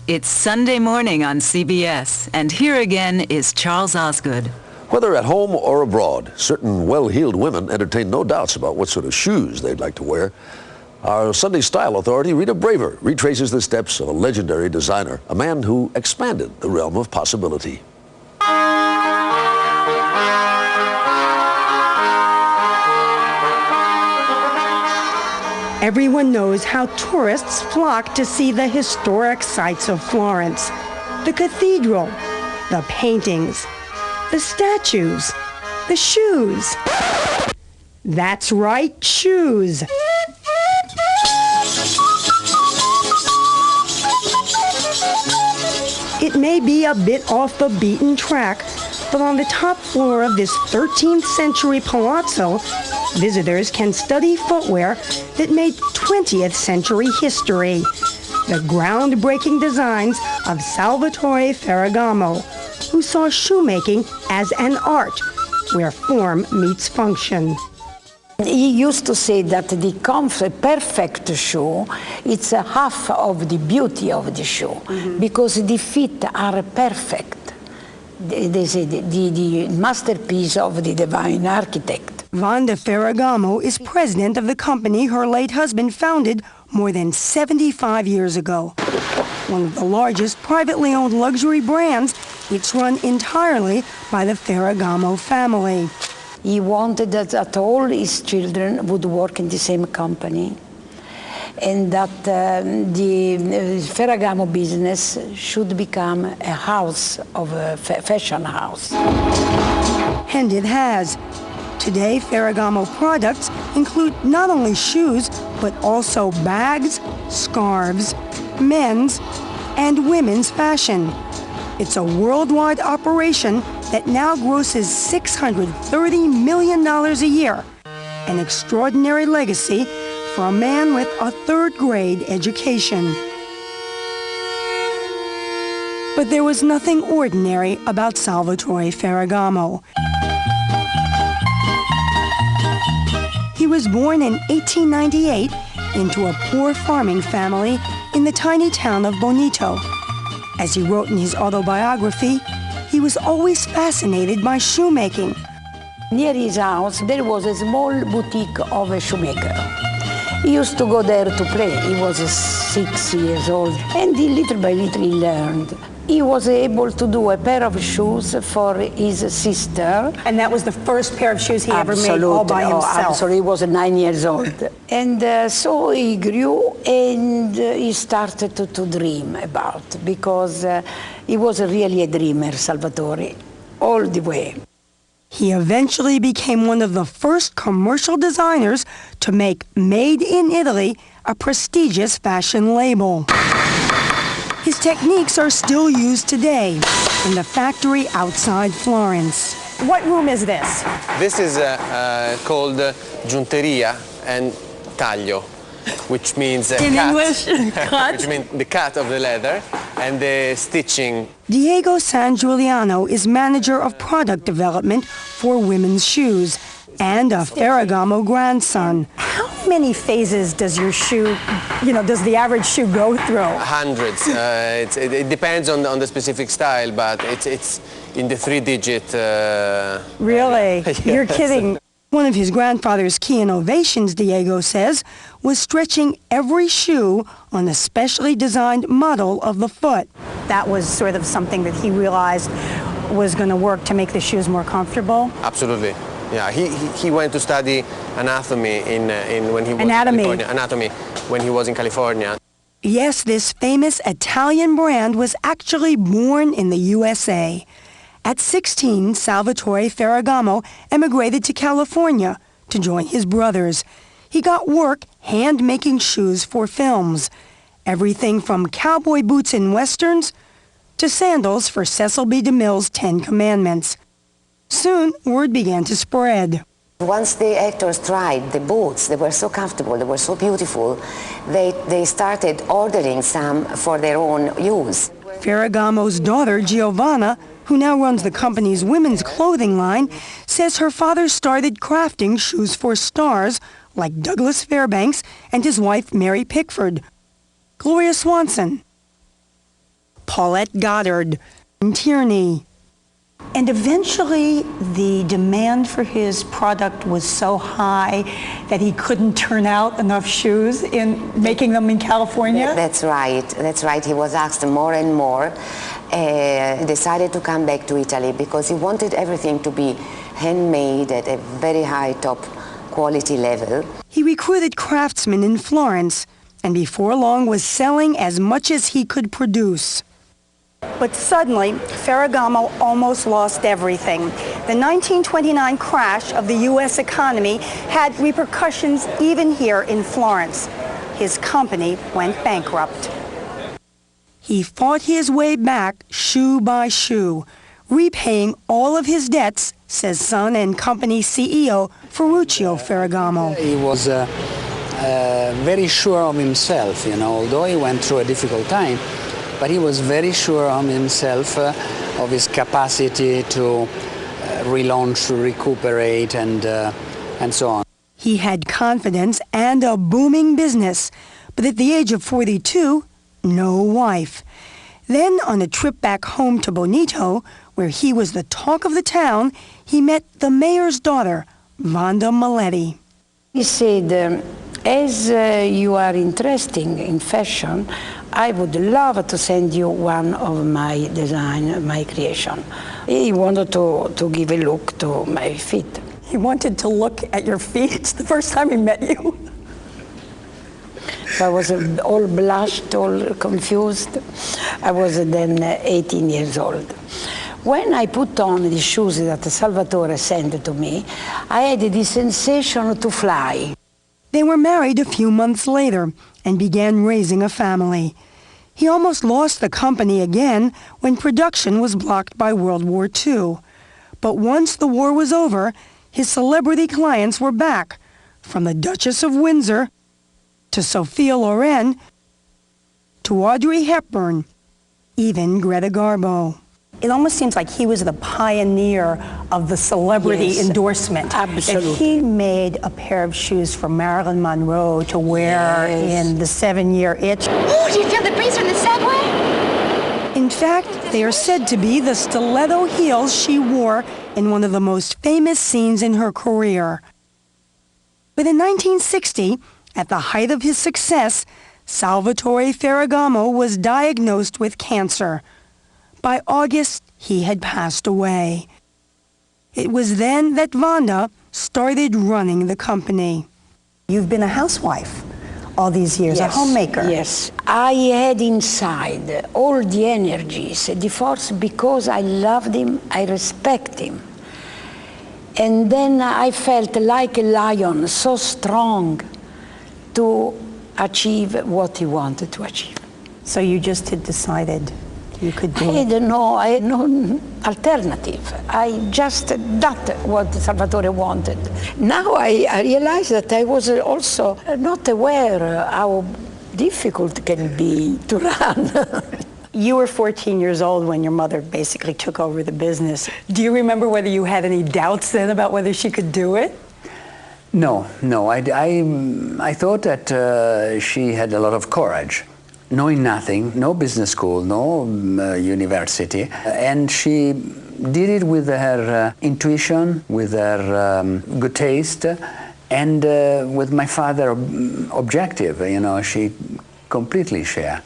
It's Sunday morning on CBS, and here again is Charles Osgood. Whether at home or abroad, certain well-heeled women entertain no doubts about what sort of shoes they'd like to wear. Our Sunday style authority, Rita Braver, retraces the steps of a legendary designer, a man who expanded the realm of possibility. Everyone knows how tourists flock to see the historic sights of Florence. The cathedral, the paintings, the statues, the shoes. That's right, shoes. It may be a bit off the beaten track, but on the top floor of this 13th century palazzo, visitors can study footwear that made 20th century history. The groundbreaking designs of Salvatore Ferragamo, who saw shoemaking as an art where form meets function. He used to say that the perfect shoe, it's a half of the beauty of the shoe, because the feet are perfect. They say the masterpiece of the divine architect. Wanda Ferragamo is president of the company her late husband founded more than 75 years ago. One of the largest privately owned luxury brands, it's run entirely by the Ferragamo family. He wanted that all his children would work in the same company, and that the Ferragamo business should become a house of a fashion house. And it has. Today, Ferragamo products include not only shoes, but also bags, scarves, men's, and women's fashion. It's a worldwide operation that now grosses $630 million a year, an extraordinary legacy for a man with a third-grade education. But there was nothing ordinary about Salvatore Ferragamo. He was born in 1898 into a poor farming family in the tiny town of Bonito. As he wrote in his autobiography, he was always fascinated by shoemaking. Near his house, there was a small boutique of a shoemaker. He used to go there to play. He was 6 years old, and little by little he learned. He was able to do a pair of shoes for his sister. And that was the first pair of shoes he ever made all by himself. Absolutely, he was 9 years old. And so he grew, and he started to dream about, because he was really a dreamer, Salvatore, all the way. He eventually became one of the first commercial designers to make Made in Italy a prestigious fashion label. His techniques are still used today in the factory outside Florence. What room is this? This is called giunteria and taglio, which means in cut, English, cut? which means the cut of the leather and the stitching. Diego San Giuliano is manager of product development for women's shoes and a Ferragamo grandson. How many phases does your shoe, does the average shoe go through? Hundreds. It depends on the specific style, but it's in the 3-digit. Really? Yes. You're kidding. One of his grandfather's key innovations, Diego says, was stretching every shoe on a specially designed model of the foot. That was sort of something that he realized was going to work to make the shoes more comfortable? Absolutely. Yeah, he went to study anatomy when he was anatomy when he was in California. Yes, this famous Italian brand was actually born in the USA. At 16, Salvatore Ferragamo emigrated to California to join his brothers. He got work hand-making shoes for films. Everything from cowboy boots in westerns to sandals for Cecil B. DeMille's 10 Commandments. Soon, word began to spread. Once the actors tried the boots, they were so comfortable, they were so beautiful, they started ordering some for their own use. Ferragamo's daughter, Giovanna, who now runs the company's women's clothing line, says her father started crafting shoes for stars like Douglas Fairbanks and his wife, Mary Pickford. Gloria Swanson. Paulette Goddard, and Tierney. And eventually, the demand for his product was so high that he couldn't turn out enough shoes in making them in California? That's right. That's right. He was asked more and more. He decided to come back to Italy because he wanted everything to be handmade at a very high top quality level. He recruited craftsmen in Florence, and before long was selling as much as he could produce. But suddenly, Ferragamo almost lost everything. The 1929 crash of the U.S. economy had repercussions even here in Florence. His company went bankrupt. He fought his way back shoe by shoe, repaying all of his debts, says son and company CEO Ferruccio Ferragamo. He was very sure of himself, although he went through a difficult time. But he was very sure of himself, of his capacity to relaunch, to recuperate, and so on. He had confidence and a booming business, but at the age of 42, no wife. Then, on a trip back home to Bonito, where he was the talk of the town, he met the mayor's daughter, Wanda Maletti. He said, as you are interested in fashion, I would love to send you one of my design, my creation. He wanted to give a look to my feet. He wanted to look at your feet? It's the first time he met you. I was all blushed, all confused. I was then 18 years old. When I put on the shoes that Salvatore sent to me, I had the sensation to fly. They were married a few months later and began raising a family. He almost lost the company again when production was blocked by World War II. But once the war was over, his celebrity clients were back, from the Duchess of Windsor to Sophia Loren to Audrey Hepburn, even Greta Garbo. It almost seems like he was the pioneer of the celebrity endorsement. Absolutely. That he made a pair of shoes for Marilyn Monroe to wear in the 7-Year Itch. Oh, do you feel the breeze from the subway? In fact, they are said to be the stiletto heels she wore in one of the most famous scenes in her career. But in 1960, at the height of his success, Salvatore Ferragamo was diagnosed with cancer. By August, he had passed away. It was then that Wanda started running the company. You've been a housewife all these years, yes, a homemaker. Yes. I had inside all the energies, the force, because I loved him, I respect him. And then I felt like a lion, so strong to achieve what he wanted to achieve. So you just had decided you could do I it? I had no alternative. I just did what Salvatore wanted. Now I realize that I was also not aware how difficult it can be to run. You were 14 years old when your mother basically took over the business. Do you remember whether you had any doubts then about whether she could do it? No. I thought that she had a lot of courage. Knowing nothing, no business school, no university, and she did it with her intuition, with her good taste, and with my father's objective. She completely shared.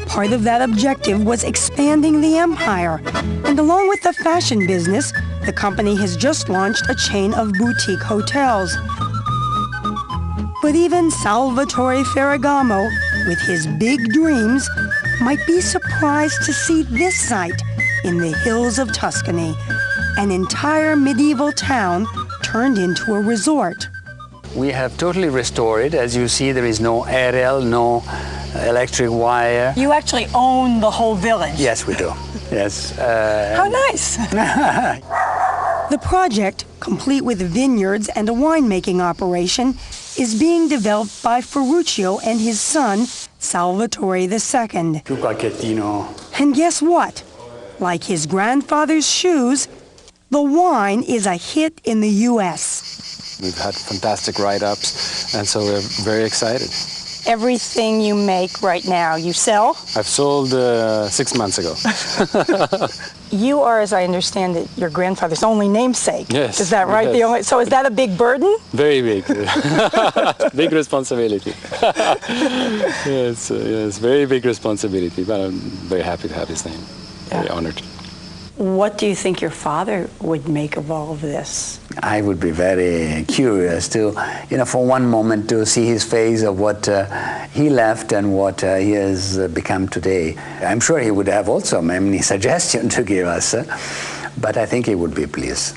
Part of that objective was expanding the empire, and along with the fashion business, the company has just launched a chain of boutique hotels. But even Salvatore Ferragamo, with his big dreams, might be surprised to see this sight in the hills of Tuscany, an entire medieval town turned into a resort. We have totally restored it. As you see, there is no aerial, no electric wire. You actually own the whole village. Yes, we do. Yes. How nice. The project, complete with vineyards and a winemaking operation, is being developed by Ferruccio and his son, Salvatore II. And guess what? Like his grandfather's shoes, the wine is a hit in the U.S. We've had fantastic write-ups, and so we're very excited. everything you make right now, you sell? I've sold 6 months ago. You are, as I understand it, your grandfather's only namesake. Yes. Is that right? Yes. So is that a big burden? Very big. Big responsibility. Yes, very big responsibility, but I'm very happy to have his name. Very honored. What do you think your father would make of all of this? I would be very curious to, for one moment to see his face of what he left and what he has become today. I'm sure he would have also many suggestions to give us, but I think he would be pleased.